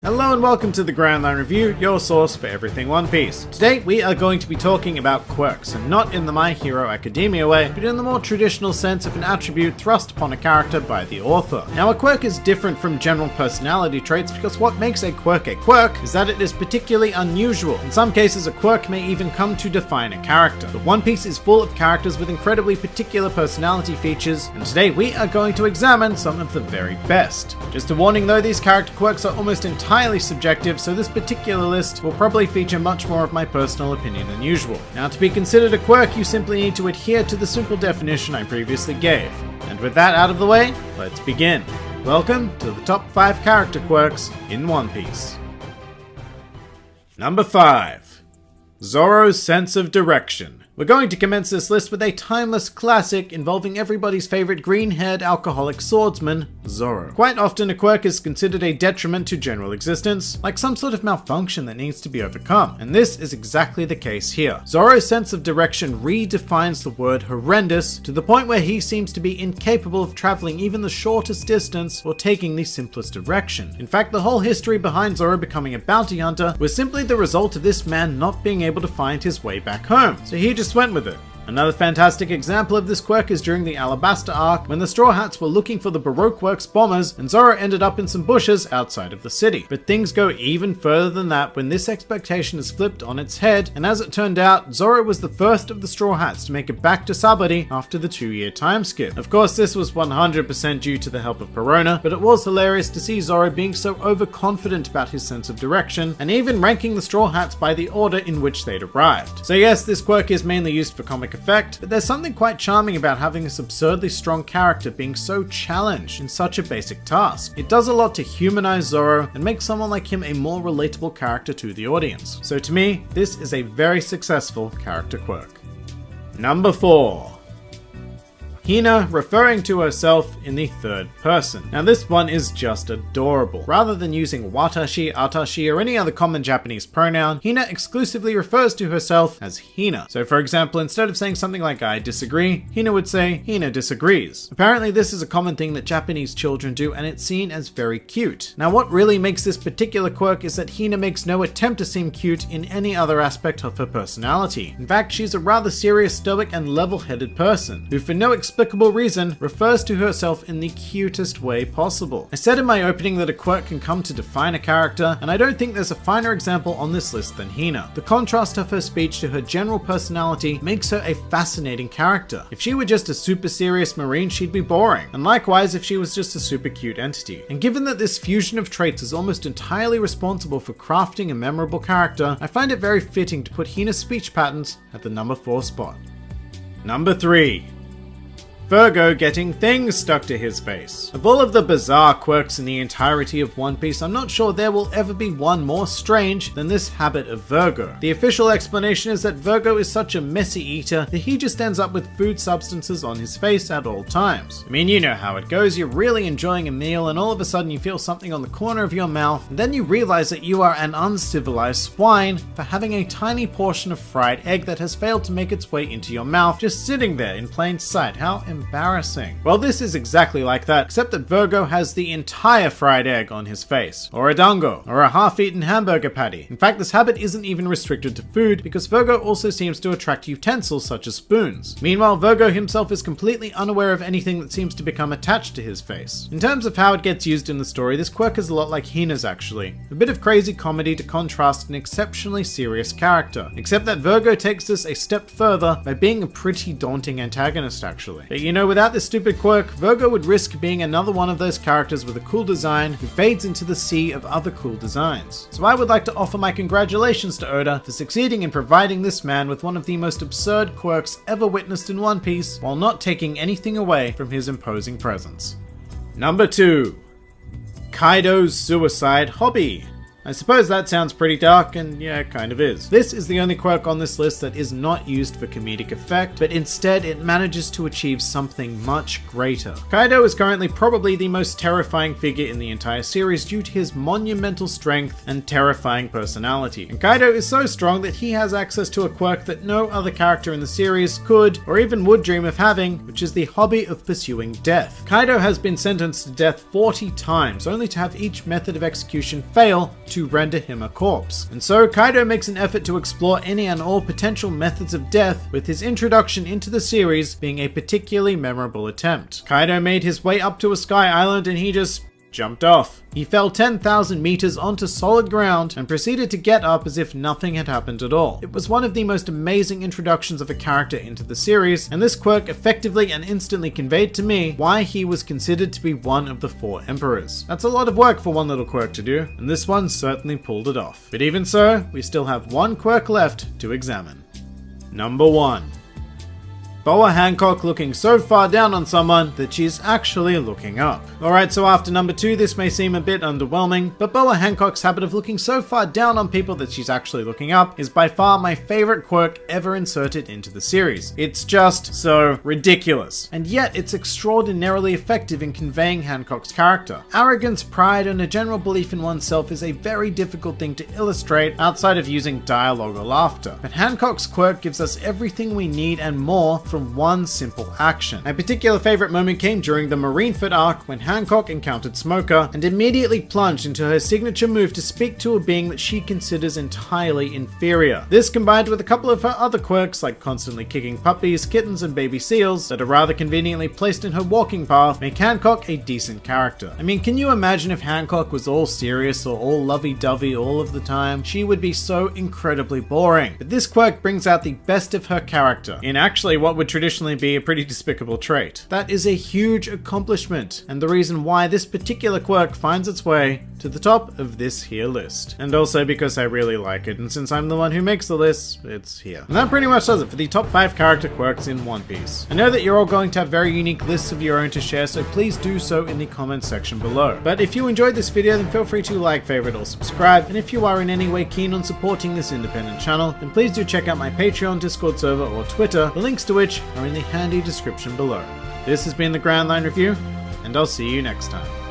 Hello and welcome to the Grand Line Review, your source for everything One Piece. Today we are going to be talking about quirks, and not in the My Hero Academia way, but in the more traditional sense of an attribute thrust upon a character by the author. Now a quirk is different from general personality traits because what makes a quirk is that it is particularly unusual. In some cases a quirk may even come to define a character. But One Piece is full of characters with incredibly particular personality features, and today we are going to examine some of the very best. Just a warning though, these character quirks are almost entirely subjective, so this particular list will probably feature much more of my personal opinion than usual. Now, to be considered a quirk, you simply need to adhere to the simple definition I previously gave. And with that out of the way, let's begin. Welcome to the top 5 character quirks in One Piece. Number 5. Zoro's sense of direction. We're going to commence this list with a timeless classic involving everybody's favorite green-haired alcoholic swordsman, Zoro. Quite often a quirk is considered a detriment to general existence, like some sort of malfunction that needs to be overcome, and this is exactly the case here. Zoro's sense of direction redefines the word horrendous to the point where he seems to be incapable of traveling even the shortest distance or taking the simplest direction. In fact, the whole history behind Zoro becoming a bounty hunter was simply the result of this man not being able to find his way back home, so he just went with it. Another fantastic example of this quirk is during the Alabasta arc, when the Straw Hats were looking for the Baroque Works bombers and Zoro ended up in some bushes outside of the city. But things go even further than that when this expectation is flipped on its head, and as it turned out, Zoro was the first of the Straw Hats to make it back to Sabaody after the 2-year time skip. Of course, this was 100% due to the help of Perona, but it was hilarious to see Zoro being so overconfident about his sense of direction, and even ranking the Straw Hats by the order in which they'd arrived. So yes, this quirk is mainly used for comic effect, but there's something quite charming about having this absurdly strong character being so challenged in such a basic task. It does a lot to humanize Zoro and make someone like him a more relatable character to the audience. So to me, this is a very successful character quirk. Number 4. Hina referring to herself in the third person. Now this one is just adorable. Rather than using watashi, atashi, or any other common Japanese pronoun, Hina exclusively refers to herself as Hina. So for example, instead of saying something like I disagree, Hina would say Hina disagrees. Apparently this is a common thing that Japanese children do, and it's seen as very cute. Now what really makes this particular quirk is that Hina makes no attempt to seem cute in any other aspect of her personality. In fact, she's a rather serious, stoic, and level-headed person, who for no explicable reason refers to herself in the cutest way possible. I said in my opening that a quirk can come to define a character, and I don't think there's a finer example on this list than Hina. The contrast of her speech to her general personality makes her a fascinating character. If she were just a super serious marine, she'd be boring, and likewise if she was just a super cute entity. And given that this fusion of traits is almost entirely responsible for crafting a memorable character, I find it very fitting to put Hina's speech patterns at the number 4 spot. Number 3. Virgo getting things stuck to his face. Of all of the bizarre quirks in the entirety of One Piece, I'm not sure there will ever be one more strange than this habit of Virgo. The official explanation is that Virgo is such a messy eater that he just ends up with food substances on his face at all times. I mean, you know how it goes. You're really enjoying a meal and all of a sudden you feel something on the corner of your mouth, and then you realize that you are an uncivilized swine for having a tiny portion of fried egg that has failed to make its way into your mouth just sitting there in plain sight. How embarrassing. Well, this is exactly like that, except that Virgo has the entire fried egg on his face, or a dango, or a half-eaten hamburger patty. In fact, this habit isn't even restricted to food, because Virgo also seems to attract utensils such as spoons. Meanwhile, Virgo himself is completely unaware of anything that seems to become attached to his face. In terms of how it gets used in the story, this quirk is a lot like Hina's actually. A bit of crazy comedy to contrast an exceptionally serious character, except that Virgo takes this a step further by being a pretty daunting antagonist actually. But you know, without this stupid quirk, Virgo would risk being another one of those characters with a cool design who fades into the sea of other cool designs. So I would like to offer my congratulations to Oda for succeeding in providing this man with one of the most absurd quirks ever witnessed in One Piece, while not taking anything away from his imposing presence. Number 2. Kaido's suicide hobby. I suppose that sounds pretty dark, and yeah, it kind of is. This is the only quirk on this list that is not used for comedic effect, but instead it manages to achieve something much greater. Kaido is currently probably the most terrifying figure in the entire series due to his monumental strength and terrifying personality. And Kaido is so strong that he has access to a quirk that no other character in the series could or even would dream of having, which is the hobby of pursuing death. Kaido has been sentenced to death 40 times, only to have each method of execution fail to render him a corpse. And so Kaido makes an effort to explore any and all potential methods of death, with his introduction into the series being a particularly memorable attempt. Kaido made his way up to a sky island and he just jumped off. He fell 10,000 meters onto solid ground and proceeded to get up as if nothing had happened at all. It was one of the most amazing introductions of a character into the series, and this quirk effectively and instantly conveyed to me why he was considered to be one of the 4 emperors. That's a lot of work for one little quirk to do, and this one certainly pulled it off. But even so, we still have one quirk left to examine. Number 1. Boa Hancock looking so far down on someone that she's actually looking up. Alright, so after number 2, this may seem a bit underwhelming, but Boa Hancock's habit of looking so far down on people that she's actually looking up is by far my favorite quirk ever inserted into the series. It's just so ridiculous, and yet it's extraordinarily effective in conveying Hancock's character. Arrogance, pride, and a general belief in oneself is a very difficult thing to illustrate outside of using dialogue or laughter, but Hancock's quirk gives us everything we need and more from one simple action. My particular favorite moment came during the Marineford arc when Hancock encountered Smoker and immediately plunged into her signature move to speak to a being that she considers entirely inferior. This, combined with a couple of her other quirks like constantly kicking puppies, kittens, and baby seals that are rather conveniently placed in her walking path, make Hancock a decent character. I mean, can you imagine if Hancock was all serious or all lovey-dovey all of the time? She would be so incredibly boring. But this quirk brings out the best of her character in actually what would traditionally be a pretty despicable trait. That is a huge accomplishment, and the reason why this particular quirk finds its way to the top of this here list. And also because I really like it, and since I'm the one who makes the list, it's here. And that pretty much does it for the top 5 character quirks in One Piece. I know that you're all going to have very unique lists of your own to share, so please do so in the comments section below. But if you enjoyed this video, then feel free to like, favorite, or subscribe, and if you are in any way keen on supporting this independent channel, then please do check out my Patreon, Discord server, or Twitter, the links to which are in the handy description below. This has been the Grand Line Review, and I'll see you next time.